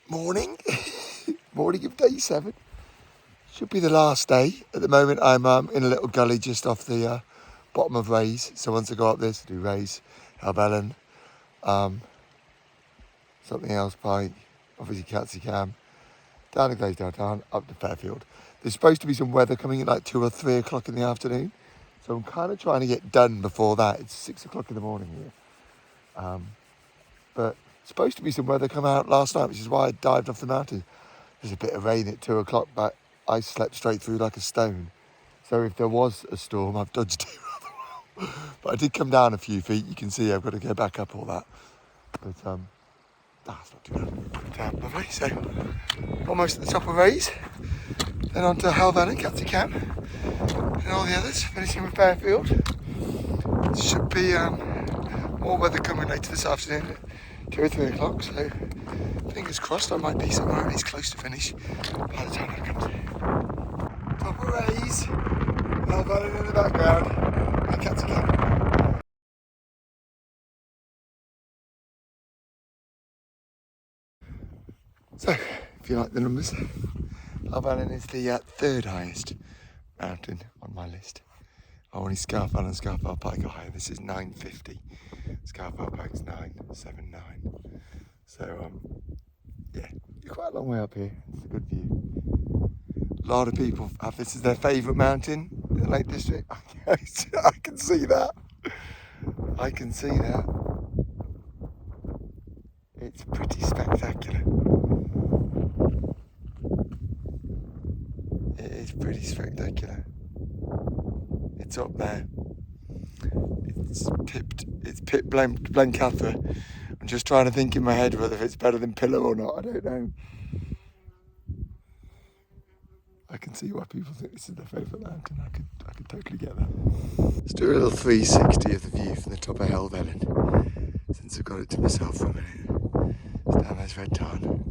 Morning. Morning of day 7. Should be the last day. At the moment I'm in a little gully just off the bottom of Rays. So once I go up this, do Rays, Helvellyn, something else by obviously Catsy Cam, down to Glaisdale, Tarn, up to Fairfield. There's supposed to be some weather coming in like 2 or 3 o'clock in the afternoon. So I'm kind of trying to get done before that. It's 6 o'clock in the morning here. But supposed to be some weather come out last night, which is why I dived off the mountain. There's a bit of rain at 2 o'clock, but I slept straight through like a stone. So if there was a storm, I've dodged it rather well. But I did come down a few feet. You can see I've got to go back up all that. But that's not too bad. Lovely. So almost at the top of Rays. Then on to Helvellyn, Catsy Cam, and all the others. Finishing with Fairfield. Should be more weather coming later this afternoon at 2 or 3 o'clock. So fingers crossed I might be somewhere at least close to finish by the time I come to. Top of Rays, Helvellyn in the background, and Catsy Cam. So, if you like the numbers, Helvellyn is the third highest mountain on my list. Only Scarfell and Scarfell Pike are higher. This is 950. Scarfell Pike's 979. So, yeah, you're quite a long way up here. It's a good view. A lot of people have this as their favourite mountain in the Lake District. I can see that. I can see that. It's pretty spectacular. It is pretty spectacular. It's up there. It's pipped Blencathra. I'm just trying to think in my head whether it's better than Pillar or not. I don't know. I can see why people think this is their favourite mountain. I could totally get that. Let's do a little 360 of the view from the top of Helvellyn, since I've got it to myself for a minute. It's down there's Red Tarn.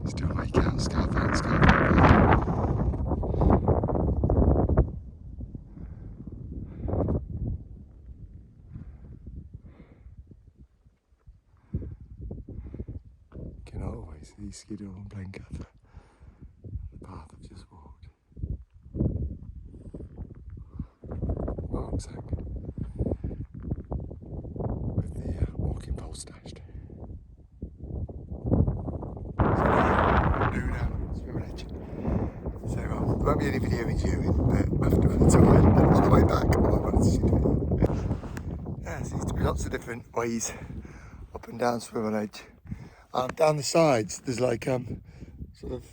Still make out Scarfell. Can always see Skiddaw and Blencathra, the path I've just walked. Rucksack with the walking pole stashed. So there won't be any video enduring, but afterwards on the way back I wanted to shoot a video. Yeah, there seems to be lots of different ways up and down Swivel Edge. Down the sides there's like sort of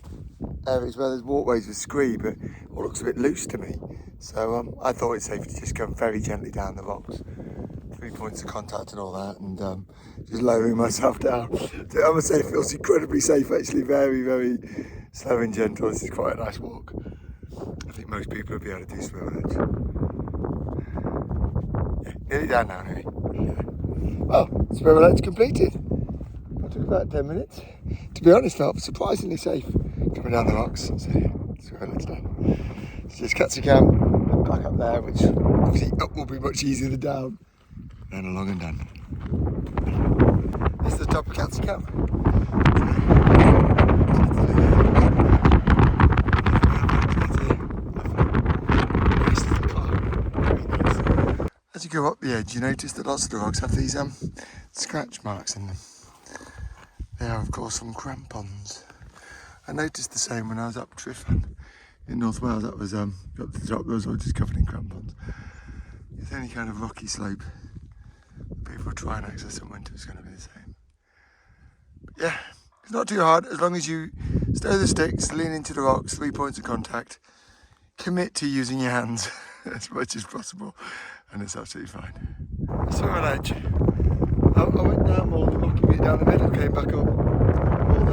areas where there's walkways with scree, but it all looks a bit loose to me. So I thought it's safe to just come very gently down the rocks. 3 points of contact and all that, and just lowering myself down. I must say it feels incredibly safe actually, very, very slow and gentle. This is quite a nice walk. I think most people will be able to do Swivel Edge. Yeah, nearly down now, nearly. Yeah. Well, Swivel Edge completed. It took about 10 minutes. To be honest, felt surprisingly safe coming down the rocks. So yeah, Swivel Edge done. It's just Catsy Cam back up there, which obviously up will be much easier than down. Then along and done. This is the top of Catsy Cam. As you go up the edge, you notice that lots of the rocks have these scratch marks in them. They are, of course, from crampons. I noticed the same when I was up Tryfan in North Wales. That was up to the top, those were just covered in crampons. It's any kind of rocky slope people try and access in winter is going to be the same. But yeah, it's not too hard as long as you stow the sticks, lean into the rocks, 3 points of contact, commit to using your hands as much as possible, and it's absolutely fine. Swivel Edge. I went down more the rocky bit down the middle, came back up more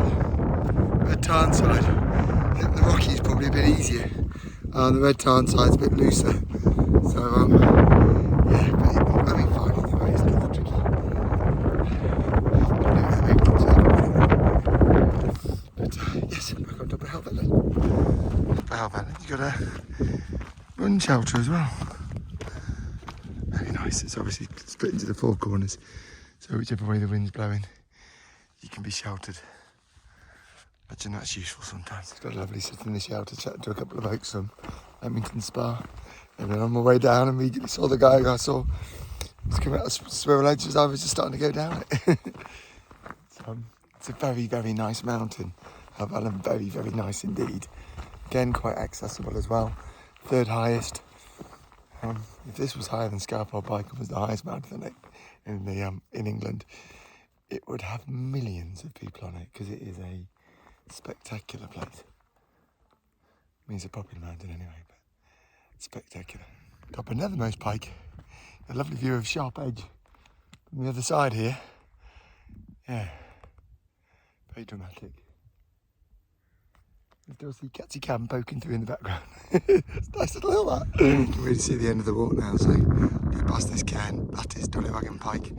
the Red Tarn side. I think the rocky is probably a bit easier. The Red Tarn side's a bit looser. So yeah, but I mean finding the way is a little tricky. But yes, back on top of Helvellyn. You got a run shelter as well. Very nice. It's obviously split into the four corners, so whichever way the wind's blowing, you can be sheltered. Imagine that's useful sometimes. It's got a lovely sit in the shelter, chatting to a couple of oaks from Leamington Spa. And then on my way down, immediately saw the guy I saw was coming out of Swivel Edge as I was just starting to go down it. It's a very, very nice mountain. Helvellyn, very, very nice indeed. Again, quite accessible as well. Third highest. If this was higher than Scarpole Pike and was the highest mountain in England, it would have millions of people on it because it is a spectacular place. I mean, it's a popular mountain anyway, but it's spectacular. Top of Nethermost Pike, a lovely view of Sharp Edge from the other side here. Yeah, very dramatic. You still see Catsy Cam poking through in the background. It's nice little hill that. You can really see the end of the walk now, so get past this cairn, that is Dollywagon Pike,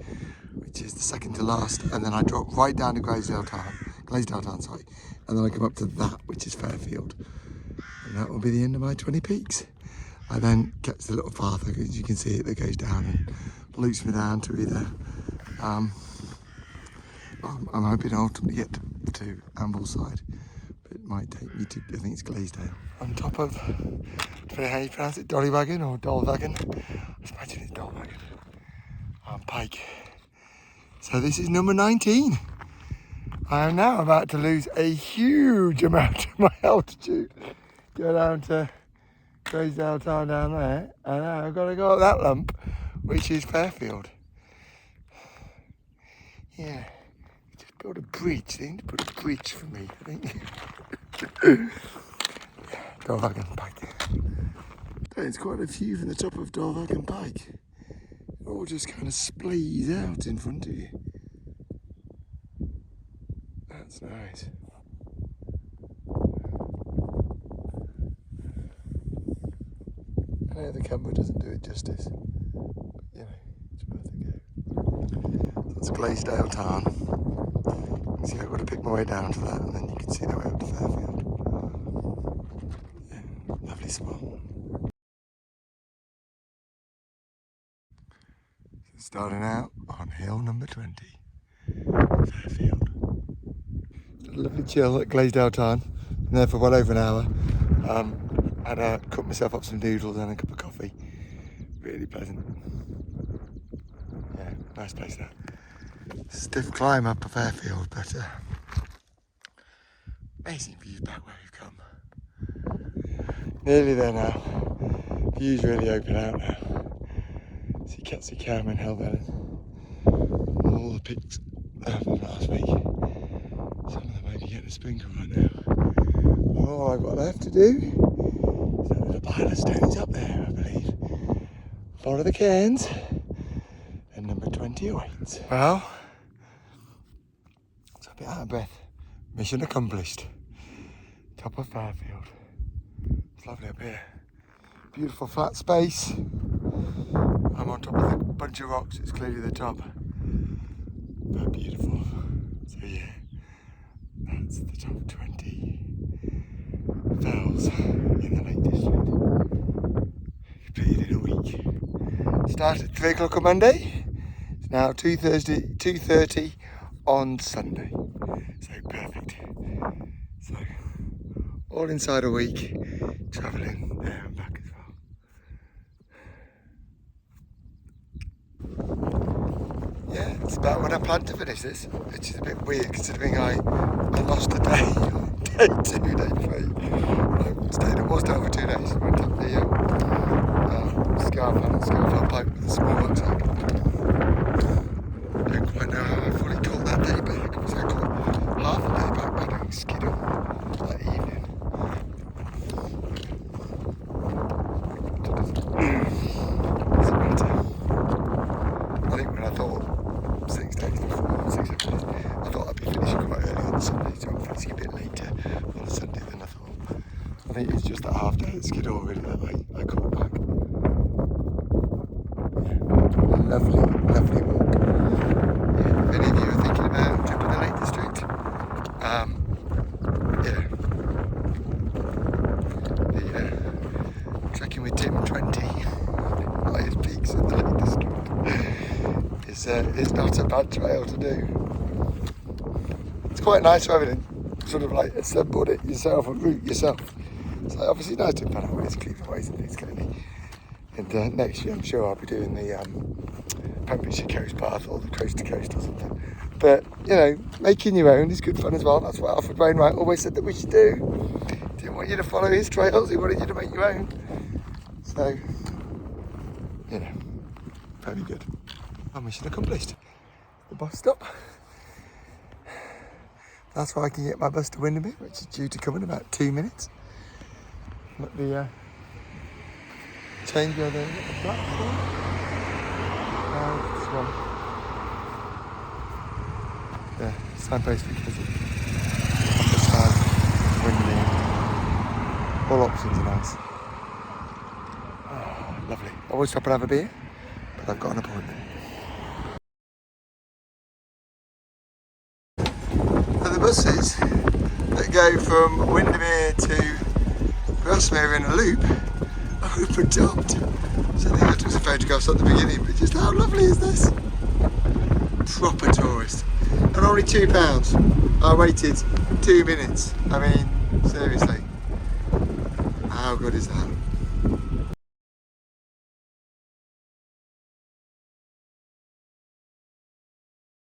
which is the second to last, and then I drop right down to Glaisdale Tarn, sorry, and then I come up to that, which is Fairfield, and that will be the end of my 20 peaks. I then catch the little path, as you can see it, that goes down and loops me down to either, I'm hoping to ultimately get to Ambleside. It might take me to, I think it's Glaisdale. On top of, I don't know how you pronounce it, Dollywagon or Dolwagon. I imagine it's Dolwagon. Pike. So this is number 19. I am now about to lose a huge amount of my altitude. Go down to Glaisdale Tarn down there, and now I've got to go up that lump, which is Fairfield. Yeah. Build a bridge, they need to put a bridge for me, I think. Dolwagon Pike. There's quite a view from the top of Dolwagon Pike. It all just kind of splays out in front of you. That's nice. I know the camera doesn't do it justice, but you know, it's worth a go. That's Glaisdale Tarn. See, I've got to pick my way down to that, and then you can see the way up to Fairfield. Yeah, lovely spot. So starting out on hill number 20, Fairfield. A lovely chill at Glaisdale Tarn. Been there for well over an hour. Had cooked myself up some noodles and a cup of coffee. Really pleasant. Yeah, nice place there. Stiff climb up to Fairfield, but amazing views back where we've come. Nearly there now. Views really open out now. See Catsy Cam and Helvellyn. All the pics from last week. Some of them may be getting a sprinkle right now. All I've got left to do is that little pile of stones up there, I believe. Follow the cairns, and number 20 awaits. Well, a bit out of breath. Mission accomplished. Top of Fairfield. It's lovely up here. Beautiful flat space. I'm on top of a bunch of rocks. It's clearly the top. But beautiful. So yeah, that's the top 20 fells in the Lake District. Completed in a week. Started at 3 o'clock on Monday. It's now 2:30 on Sunday. So perfect. So all inside a week, travelling there and back as well. Yeah, it's about when I planned to finish this, which is a bit weird considering I lost a day, day 2, day 3. I stayed at Wasdale for 2 days. Went up the Scarpole Pike with a small rucksack. Don't quite know how I fully caught that day back, because I caught half a day back by doing skidoo that evening. Doesn't matter. I think when I thought 6 days before, 6 days, I thought I'd be finishing quite early on the Sunday, so I'm finishing a bit later on the Sunday than I thought. I think it's just that half day at skidoo really that I caught back. Yeah, lovely, lovely walk. If any of you are thinking about tripping the Lake District, trekking with Tim 20, highest peaks in the Lake District. It's not a bad trail to do. It's quite nice for having sort of like assembled it yourself and route yourself. So obviously nice to find out where it's clean ways and things going to be. And next year I'm sure I'll be doing the Pembrokeshire Coast Path or the Coast to Coast or something. But, you know, making your own is good fun as well. That's what Alfred Wainwright always said that we should do. Didn't want you to follow his trails, he wanted you to make your own. So, you know, very good. Our mission accomplished. The bus stop. That's where I can get my bus to Windermere, which is due to come in about 2 minutes. Let the change over the platform. This one. Yeah, signpost for Keswick. Upper side, Windermere. All options are nice. Oh, lovely. I always stop and have a beer, but I've got an appointment. And the buses that go from Windermere to Grasmere in a loop are open topped. So I think I took some photographs at the beginning, but just how lovely is this? Proper tourist. And only £2. I waited 2 minutes. I mean, seriously. How good is that?